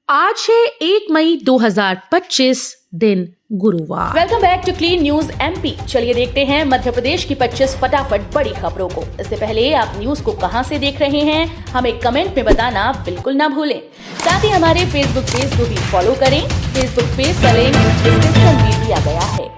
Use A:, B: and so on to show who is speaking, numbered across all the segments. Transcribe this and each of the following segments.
A: आज है 1 मई 2025 दिन गुरुवार।
B: Welcome back to clean news MP. चलिए देखते हैं मध्य प्रदेश की 25 फटाफट बड़ी खबरों को। इससे पहले आप न्यूज को कहां से देख रहे हैं हमें कमेंट में बताना बिल्कुल ना भूलें। साथ ही हमारे फेसबुक पेज को भी फॉलो करें। फेसबुक पेज का लिंक डिस्क्रिप्शन में दिया गया है।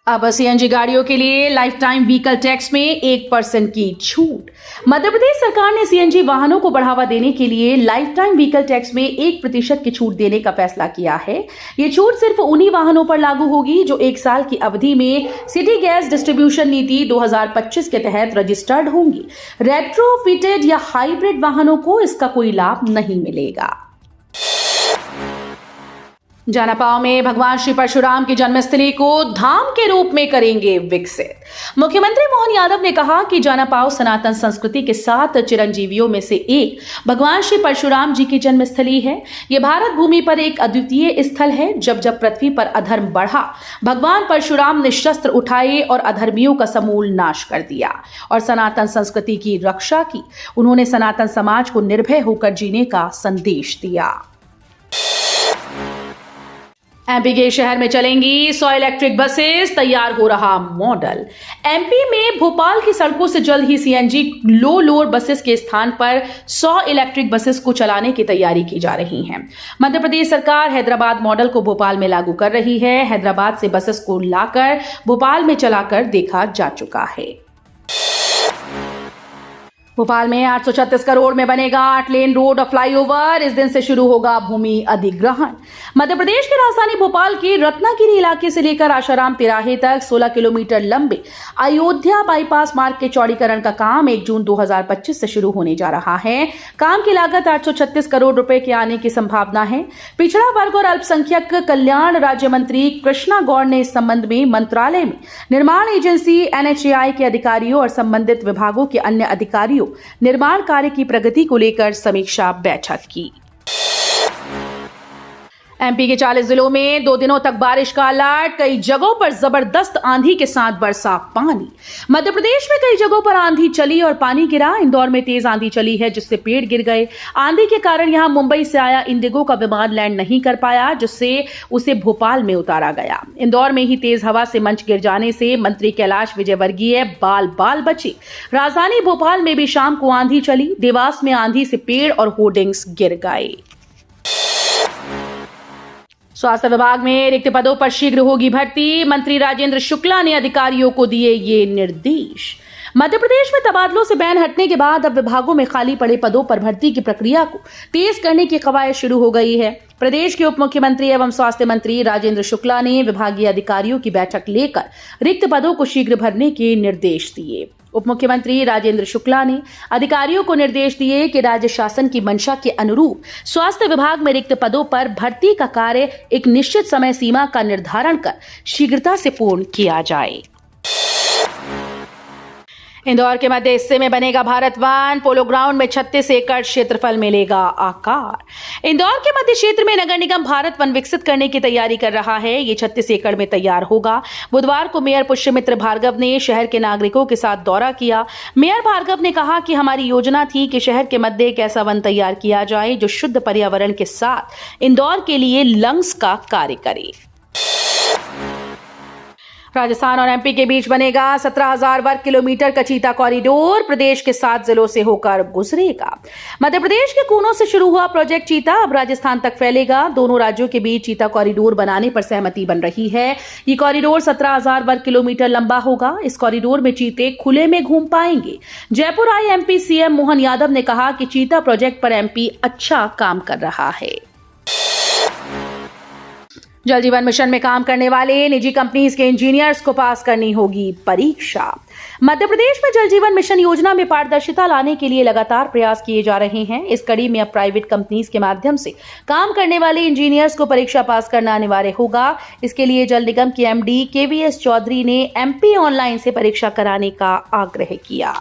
A: अब सीएनजी गाड़ियों के लिए लाइफ टाइम व्हीकल टैक्स में 1% की छूट। मध्य प्रदेश सरकार ने सीएनजी वाहनों को बढ़ावा देने के लिए लाइफ टाइम व्हीकल टैक्स में 1% की छूट देने का फैसला किया है। ये छूट सिर्फ उन्हीं वाहनों पर लागू होगी जो 1 साल की अवधि में सिटी गैस डिस्ट्रीब्यूशन नीति 2025 के तहत रजिस्टर्ड होंगी। रेट्रोफिटेड या हाइब्रिड वाहनों को इसका कोई लाभ नहीं मिलेगा। जानापाव में भगवान श्री परशुराम की जन्मस्थली को धाम के रूप में करेंगे विकसित। मुख्यमंत्री मोहन यादव ने कहा कि जानापाव सनातन संस्कृति के 7 चिरंजीवियों में से एक भगवान श्री परशुराम जी की जन्मस्थली है। यह भारत भूमि पर एक अद्वितीय स्थल है। जब जब पृथ्वी पर अधर्म बढ़ा, भगवान परशुराम ने शस्त्र उठाए और अधर्मियों का समूल नाश कर दिया और सनातन संस्कृति की रक्षा की। उन्होंने सनातन समाज को निर्भय होकर जीने का संदेश दिया। एमपी के शहर में चलेंगी 100 इलेक्ट्रिक बसेस, तैयार हो रहा मॉडल। एमपी में भोपाल की सड़कों से जल्द ही सीएनजी लो लोड बसेस के स्थान पर 100 इलेक्ट्रिक बसेस को चलाने की तैयारी की जा रही है। मध्य प्रदेश सरकार हैदराबाद मॉडल को भोपाल में लागू कर रही है। हैदराबाद से बसेस को लाकर भोपाल में चलाकर देखा जा चुका है। भोपाल में 836 करोड़ में बनेगा 8 लेन रोड और फ्लाईओवर। इस दिन से शुरू होगा भूमि अधिग्रहण। मध्य प्रदेश की राजधानी भोपाल के रत्नागिरी इलाके से लेकर आशाराम तिराहे तक 16 किलोमीटर लंबे अयोध्या बाईपास मार्ग के चौड़ीकरण का काम 1 जून 2025 से शुरू होने जा रहा है। काम की लागत 836 करोड़ रुपए के आने की संभावना है। पिछड़ा वर्ग और अल्पसंख्यक कल्याण राज्य मंत्री कृष्णा गौड़ ने इस संबंध में मंत्रालय में निर्माण एजेंसी एनएचएआई के अधिकारियों और संबंधित विभागों के अन्य अधिकारियों निर्माण कार्य की प्रगति को लेकर समीक्षा बैठक की। एमपी के 40 जिलों में 2 दिनों तक बारिश का अलर्ट। कई जगहों पर जबरदस्त आंधी के साथ बरसा पानी। मध्य प्रदेश में कई जगहों पर आंधी चली और पानी गिरा। इंदौर में तेज आंधी चली है जिससे पेड़ गिर गए। आंधी के कारण यहां मुंबई से आया इंडिगो का विमान लैंड नहीं कर पाया, जिससे उसे भोपाल में उतारा गया। इंदौर में ही तेज हवा से मंच गिर जाने से मंत्री कैलाश विजयवर्गीय बाल बाल बचे। राजधानी भोपाल में भी शाम को आंधी चली। देवास में आंधी से पेड़ और होर्डिंग्स गिर गए। स्वास्थ्य विभाग में रिक्त पदों पर शीघ्र होगी भर्ती। मंत्री राजेंद्र शुक्ला ने अधिकारियों को दिए ये निर्देश। मध्य प्रदेश में तबादलों से बैन हटने के बाद अब विभागों में खाली पड़े पदों पर भर्ती की प्रक्रिया को तेज करने की कवायद शुरू हो गई है। प्रदेश के उप मुख्यमंत्री एवं स्वास्थ्य मंत्री राजेंद्र शुक्ला ने विभागीय अधिकारियों की बैठक लेकर रिक्त पदों को शीघ्र भरने के निर्देश दिए। उप मुख्यमंत्री राजेंद्र शुक्ला ने अधिकारियों को निर्देश दिए कि राज्य शासन की मंशा के अनुरूप स्वास्थ्य विभाग में रिक्त पदों पर भर्ती का कार्य एक निश्चित समय सीमा का निर्धारण कर शीघ्रता से पूर्ण किया जाए। इंदौर के मध्य हिस्से में बनेगा भारत वन। पोलो ग्राउंड में 36 एकड़ क्षेत्रफल मिलेगा आकार। इंदौर के मध्य क्षेत्र में नगर निगम भारत वन विकसित करने की तैयारी कर रहा है। ये 36 एकड़ में तैयार होगा। बुधवार को मेयर पुष्यमित्र भार्गव ने शहर के नागरिकों के साथ दौरा किया। मेयर भार्गव ने कहा कि हमारी योजना थी कि शहर के मध्य एक ऐसा वन तैयार किया जाए जो शुद्ध पर्यावरण के साथ इंदौर के लिए लंग्स का कार्य करे। राजस्थान और एमपी के बीच बनेगा 17,000 वर्ग किलोमीटर का चीता कॉरिडोर। प्रदेश के 7 जिलों से होकर गुजरेगा। मध्य प्रदेश के कूनों से शुरू हुआ प्रोजेक्ट चीता अब राजस्थान तक फैलेगा। दोनों राज्यों के बीच चीता कॉरिडोर बनाने पर सहमति बन रही है। ये कॉरिडोर 17,000 वर्ग किलोमीटर लंबा होगा। इस कॉरिडोर में चीते खुले में घूम पाएंगे। जयपुर आए एमपी सीएम मोहन यादव ने कहा कि चीता प्रोजेक्ट पर एमपी अच्छा काम कर रहा है। जल जीवन मिशन में काम करने वाले निजी कंपनीज के इंजीनियर्स को पास करनी होगी परीक्षा। मध्य प्रदेश में जल जीवन मिशन योजना में पारदर्शिता लाने के लिए लगातार प्रयास किए जा रहे हैं। इस कड़ी में अब प्राइवेट कंपनीज के माध्यम से काम करने वाले इंजीनियर्स को परीक्षा पास करना अनिवार्य होगा। इसके लिए जल निगम के एमडी केवीएस चौधरी ने एमपी ऑनलाइन से परीक्षा कराने का आग्रह किया।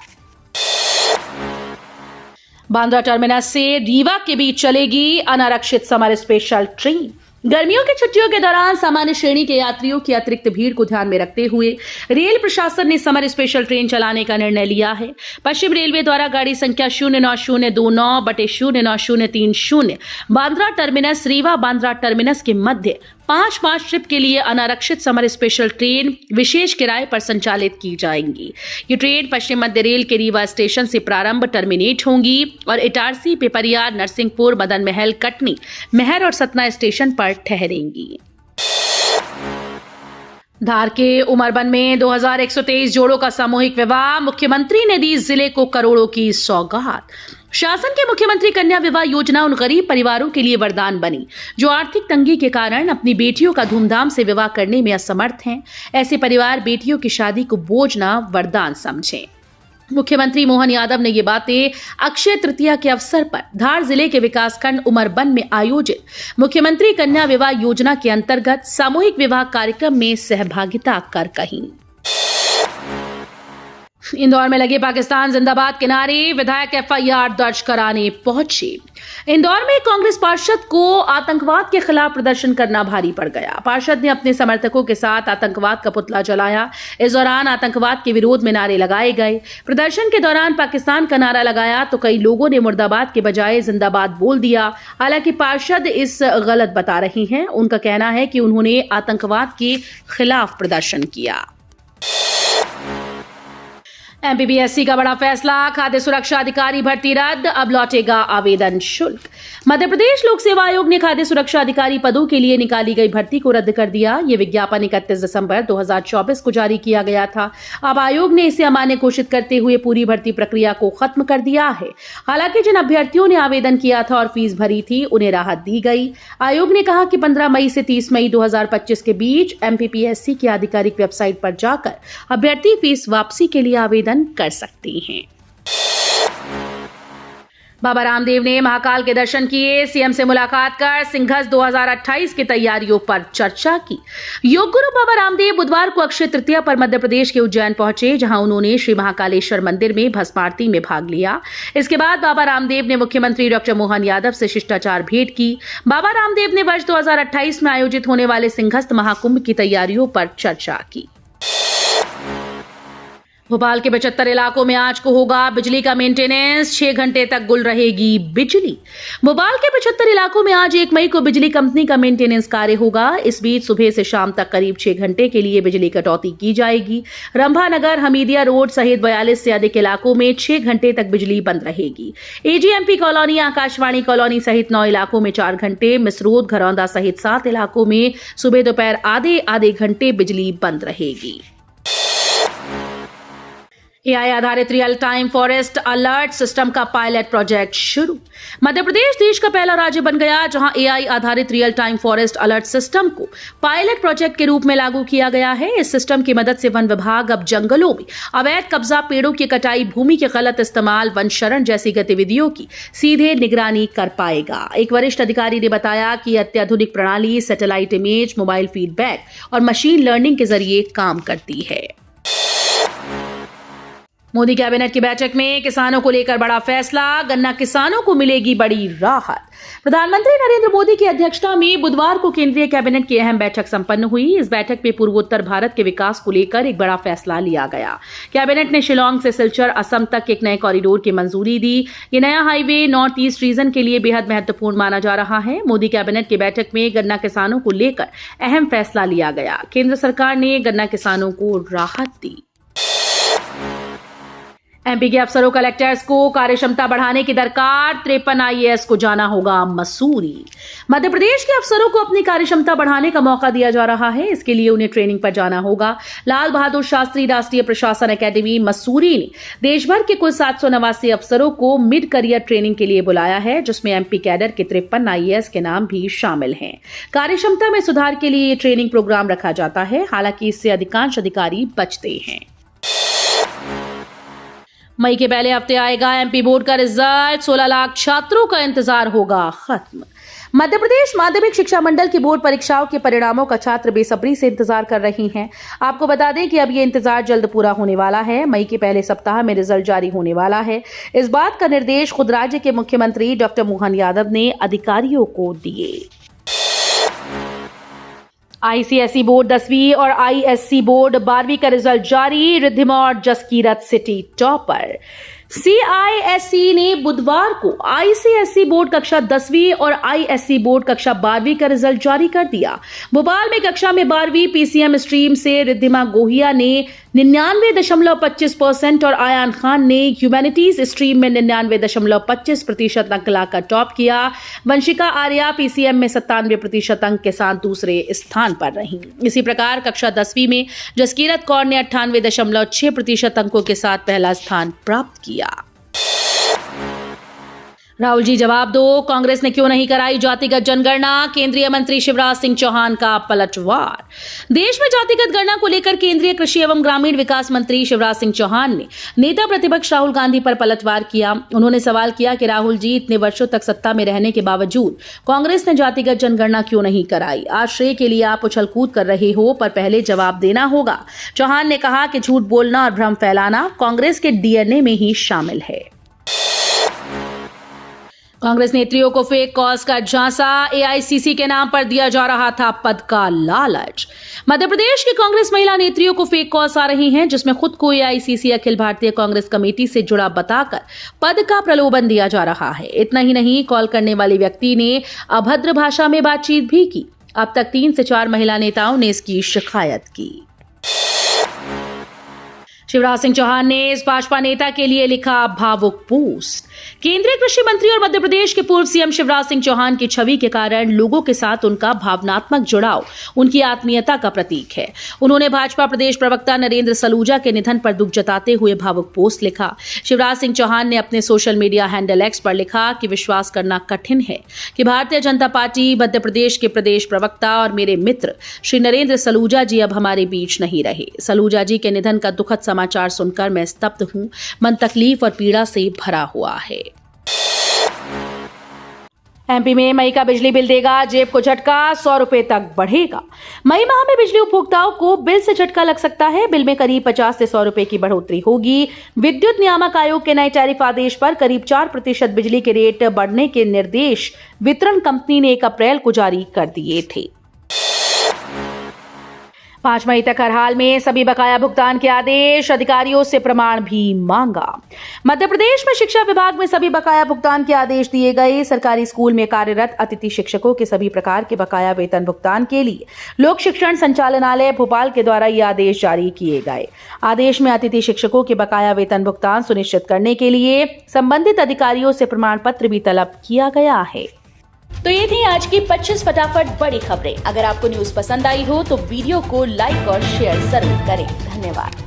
A: बांद्रा टर्मिनस से रीवा के बीच चलेगी अनारक्षित समर स्पेशल ट्रेन। गर्मियों की छुट्टियों के दौरान सामान्य श्रेणी के यात्रियों की अतिरिक्त भीड़ को ध्यान में रखते हुए रेल प्रशासन ने समर स्पेशल ट्रेन चलाने का निर्णय लिया है। पश्चिम रेलवे द्वारा गाड़ी संख्या 09029/09030 बांद्रा टर्मिनस रीवा बांद्रा टर्मिनस के मध्य 5 ट्रिप के लिए अनारक्षित समर स्पेशल ट्रेन विशेष किराए पर संचालित की जाएंगी। ये ट्रेन पश्चिम मध्य रेल के रीवा स्टेशन से प्रारंभ टर्मिनेट होंगी और इटारसी, पिपरिया, नरसिंहपुर, मदन महल, कटनी, महर और सतना स्टेशन पर ठहरेंगी। धार के उमरबन में 2123 जोड़ों का सामूहिक विवाह, मुख्यमंत्री ने दी जिले को करोड़ों की सौगात। शासन के मुख्यमंत्री कन्या विवाह योजना उन गरीब परिवारों के लिए वरदान बनी जो आर्थिक तंगी के कारण अपनी बेटियों का धूमधाम से विवाह करने में असमर्थ हैं। ऐसे परिवार बेटियों की शादी को बोझ न वरदान समझें। मुख्यमंत्री मोहन यादव ने ये बातें अक्षय तृतीया के अवसर पर धार जिले के विकासखंड उमरबन में आयोजित मुख्यमंत्री कन्या विवाह योजना के अंतर्गत सामूहिक विवाह कार्यक्रम में सहभागिता कर कहीं। इंदौर में लगे पाकिस्तान जिंदाबाद के नारे, विधायक एफआईआर दर्ज कराने पहुंचे। इंदौर में कांग्रेस पार्षद को आतंकवाद के खिलाफ प्रदर्शन करना भारी पड़ गया। पार्षद ने अपने समर्थकों के साथ आतंकवाद का पुतला जलाया। इस दौरान आतंकवाद के विरोध में नारे लगाए गए। प्रदर्शन के दौरान पाकिस्तान का नारा लगाया तो कई लोगों ने मुर्दाबाद के बजाय जिंदाबाद बोल दिया। हालांकि पार्षद इस गलत बता रही हैं। उनका कहना है कि उन्होंने आतंकवाद के खिलाफ प्रदर्शन किया। एमपीपीएससी का बड़ा फैसला, खाद्य सुरक्षा अधिकारी भर्ती रद्द, अब लौटेगा आवेदन शुल्क। मध्य प्रदेश लोक सेवा आयोग ने खाद्य सुरक्षा अधिकारी पदों के लिए निकाली गई भर्ती को रद्द कर दिया। ये विज्ञापन 31 दिसंबर 2024 को जारी किया गया था। अब आयोग ने इसे अमान्य घोषित करते हुए पूरी भर्ती प्रक्रिया को खत्म कर दिया है। हालांकि जिन अभ्यर्थियों ने आवेदन किया था और फीस भरी थी उन्हें राहत दी गई। आयोग ने कहा कि 15 मई से 30 मई 2025 के बीच एमपीपीएससी की आधिकारिक वेबसाइट पर जाकर अभ्यर्थी फीस वापसी के लिए आवेदन कर सकती हैं। बाबा रामदेव ने महाकाल के दर्शन किए। सीएम से मुलाकात कर सिंघस 2028 की तैयारियों पर चर्चा की। योग गुरु बाबा रामदेव बुधवार को अक्षय तृतीया पर मध्य प्रदेश के उज्जैन पहुंचे, जहां उन्होंने श्री महाकालेश्वर मंदिर में भस्म आरती में भाग लिया। इसके बाद बाबा रामदेव ने मुख्यमंत्री डॉक्टर मोहन यादव से शिष्टाचार भेंट की। बाबा रामदेव ने वर्ष 2028 में आयोजित होने वाले सिंघस्थ महाकुंभ की तैयारियों पर चर्चा की। भोपाल के 75 इलाकों में आज को होगा बिजली का मेंटेनेंस, 6 घंटे तक गुल रहेगी बिजली। भोपाल के 75 इलाकों में आज 1 मई को बिजली कंपनी का मेंटेनेंस कार्य होगा। इस बीच सुबह से शाम तक करीब 6 घंटे के लिए बिजली कटौती की जाएगी। रंभा नगर, हमीदिया रोड सहित 42 से अधिक इलाकों में 6 घंटे तक बिजली बंद रहेगी। एजीएमपी कॉलोनी, आकाशवाणी कॉलोनी सहित 9 इलाकों में 4 घंटे, मिसरोद, घरौंदा सहित 7 इलाकों में सुबह दोपहर आधे घंटे बिजली बंद रहेगी। एआई आधारित real time forest alert system का पायलट प्रोजेक्ट शुरू। मध्य प्रदेश देश का पहला राज्य बन गया जहां एआई आधारित real time forest alert system को पायलट प्रोजेक्ट के रूप में लागू किया गया है। इस सिस्टम की मदद से वन विभाग अब जंगलों में अवैध कब्जा, पेड़ों की कटाई, भूमि के गलत इस्तेमाल, वन शरण जैसी गतिविधियों की सीधे निगरानी कर पाएगा। एक वरिष्ठ अधिकारी ने बताया कि अत्याधुनिक प्रणाली सैटेलाइट इमेज, मोबाइल फीडबैक और मशीन लर्निंग के जरिए काम करती है। मोदी कैबिनेट की बैठक में किसानों को लेकर बड़ा फैसला, गन्ना किसानों को मिलेगी बड़ी राहत। प्रधानमंत्री नरेंद्र मोदी की अध्यक्षता में बुधवार को केंद्रीय कैबिनेट की अहम बैठक संपन्न हुई। इस बैठक में पूर्वोत्तर भारत के विकास को लेकर एक बड़ा फैसला लिया गया। कैबिनेट ने शिलांग से सिलचर, असम तक एक नए कॉरिडोर की मंजूरी दी। ये नया हाईवे नॉर्थ ईस्ट रीजन के लिए बेहद महत्वपूर्ण माना जा रहा है। मोदी कैबिनेट की बैठक में गन्ना किसानों को लेकर अहम फैसला लिया गया। केंद्र सरकार ने गन्ना किसानों को राहत दी। एमपी के अफसरों, कलेक्टर्स को कार्यक्षमता बढ़ाने की दरकार, 53 आईएएस को जाना होगा मसूरी। मध्य प्रदेश के अफसरों को अपनी कार्यक्षमता बढ़ाने का मौका दिया जा रहा है। इसके लिए उन्हें ट्रेनिंग पर जाना होगा। लाल बहादुर शास्त्री राष्ट्रीय प्रशासन एकेडमी मसूरी ने देश भर के कुल 789 अफसरों को मिड करियर ट्रेनिंग के लिए बुलाया है, जिसमें एमपी कैडर के 53 आईएएस के नाम भी शामिल हैं। कार्यक्षमता में सुधार के लिए ये ट्रेनिंग प्रोग्राम रखा जाता है। हालांकि इससे अधिकांश अधिकारी बचते हैं। मई के पहले हफ्ते आएगा एमपी बोर्ड का रिजल्ट, 16 लाख छात्रों का इंतजार होगा खत्म। मध्य प्रदेश माध्यमिक शिक्षा मंडल की बोर्ड परीक्षाओं के परिणामों का छात्र बेसब्री से इंतजार कर रहे हैं। आपको बता दें कि अब ये इंतजार जल्द पूरा होने वाला है। मई के पहले सप्ताह में रिजल्ट जारी होने वाला है। इस बात का निर्देश खुद राज्य के मुख्यमंत्री डॉक्टर मोहन यादव ने अधिकारियों को दिए। आईसीएसई बोर्ड 10वीं और आईएससी बोर्ड 12वीं का रिजल्ट जारी। रिद्धिमा और जसकीरत सिटी टॉपर। सीआईएसई ने बुधवार को आईसीएसई बोर्ड कक्षा 10वीं और आईएससी बोर्ड कक्षा 12वीं का रिजल्ट जारी कर दिया। भोपाल में कक्षा में 12वीं पीसीएम स्ट्रीम से रिद्धिमा गोहिया ने 99.25% और आयान खान ने ह्यूमैनिटीज स्ट्रीम में 99.25% अंक लाकर टॉप किया। वंशिका आर्या पीसीएम में 97% अंक के साथ दूसरे स्थान पर रहीं। इसी प्रकार कक्षा 10वीं में जसकीरत कौर ने 98.6% अंकों के साथ पहला स्थान प्राप्त किया। राहुल जी जवाब दो, कांग्रेस ने क्यों नहीं कराई जातिगत जनगणना? केंद्रीय मंत्री शिवराज सिंह चौहान का पलटवार। देश में जातिगत गणना को लेकर केंद्रीय कृषि एवं ग्रामीण विकास मंत्री शिवराज सिंह चौहान ने नेता प्रतिपक्ष राहुल गांधी पर पलटवार किया। उन्होंने सवाल किया कि राहुल जी इतने वर्षों तक सत्ता में रहने के बावजूद कांग्रेस ने जातिगत जनगणना क्यों नहीं कराई? आज श्रेय के लिए आप उछलकूद कर रहे हो, पर पहले जवाब देना होगा। चौहान ने कहा कि झूठ बोलना और भ्रम फैलाना कांग्रेस के डीएनए में ही शामिल है। कांग्रेस नेत्रियों को फेक कॉज का झांसा। एआईसीसी के नाम पर दिया जा रहा था पद का लालच। मध्य प्रदेश की कांग्रेस महिला नेत्रियों को फेक कॉल्स आ रही हैं, जिसमें खुद को एआईसीसी अखिल भारतीय कांग्रेस कमेटी से जुड़ा बताकर पद का प्रलोभन दिया जा रहा है। इतना ही नहीं, कॉल करने वाले व्यक्ति ने अभद्र भाषा में बातचीत भी की। अब तक 3 से 4 महिला नेताओं ने इसकी शिकायत की। शिवराज सिंह चौहान ने इस भाजपा नेता के लिए लिखा भावुक पोस्ट। केंद्रीय कृषि मंत्री और मध्य प्रदेश के पूर्व सीएम शिवराज सिंह चौहान की छवि के कारण लोगों के साथ उनका भावनात्मक जुड़ाव उनकी आत्मीयता का प्रतीक है। उन्होंने भाजपा प्रदेश प्रवक्ता नरेंद्र सलूजा के निधन पर दुख जताते हुए भावुक पोस्ट लिखा। शिवराज सिंह चौहान ने अपने सोशल मीडिया हैंडल एक्स पर लिखा कि विश्वास करना कठिन है कि भारतीय जनता पार्टी मध्य प्रदेश के प्रदेश प्रवक्ता और मेरे मित्र श्री नरेंद्र सलूजा जी अब हमारे बीच नहीं रहे। सलूजा जी के निधन का दुखद समाचार सुनकर मैं स्तब्ध हूं। मन तकलीफ और पीड़ा से भरा हुआ है। एमपी में मई का बिजली बिल देगा जेब को झटका, 100 रुपए तक बढ़ेगा। मई माह में बिजली उपभोक्ताओं को बिल से झटका लग सकता है। बिल में करीब 50 से 100 रुपए की बढ़ोतरी होगी। विद्युत नियामक आयोग के नए टैरिफ आदेश पर करीब 4% बिजली के रेट बढ़ने के निर्देश वितरण कंपनी ने 1 अप्रैल को जारी कर दिए थे। 5 मई तक हर हाल में सभी बकाया भुगतान के आदेश, अधिकारियों से प्रमाण भी मांगा। मध्य प्रदेश में शिक्षा विभाग में सभी बकाया भुगतान के आदेश दिए गए। सरकारी स्कूल में कार्यरत अतिथि शिक्षकों के सभी प्रकार के बकाया वेतन भुगतान के लिए लोक शिक्षण संचालनालय भोपाल के द्वारा ये आदेश जारी किए गए। आदेश में अतिथि शिक्षकों के बकाया वेतन भुगतान सुनिश्चित करने के लिए संबंधित अधिकारियों से प्रमाण पत्र भी तलब किया गया है।
B: तो ये थी आज की 25 फटाफट बड़ी खबरें। अगर आपको न्यूज पसंद आई हो तो वीडियो को लाइक और शेयर जरूर करें। धन्यवाद।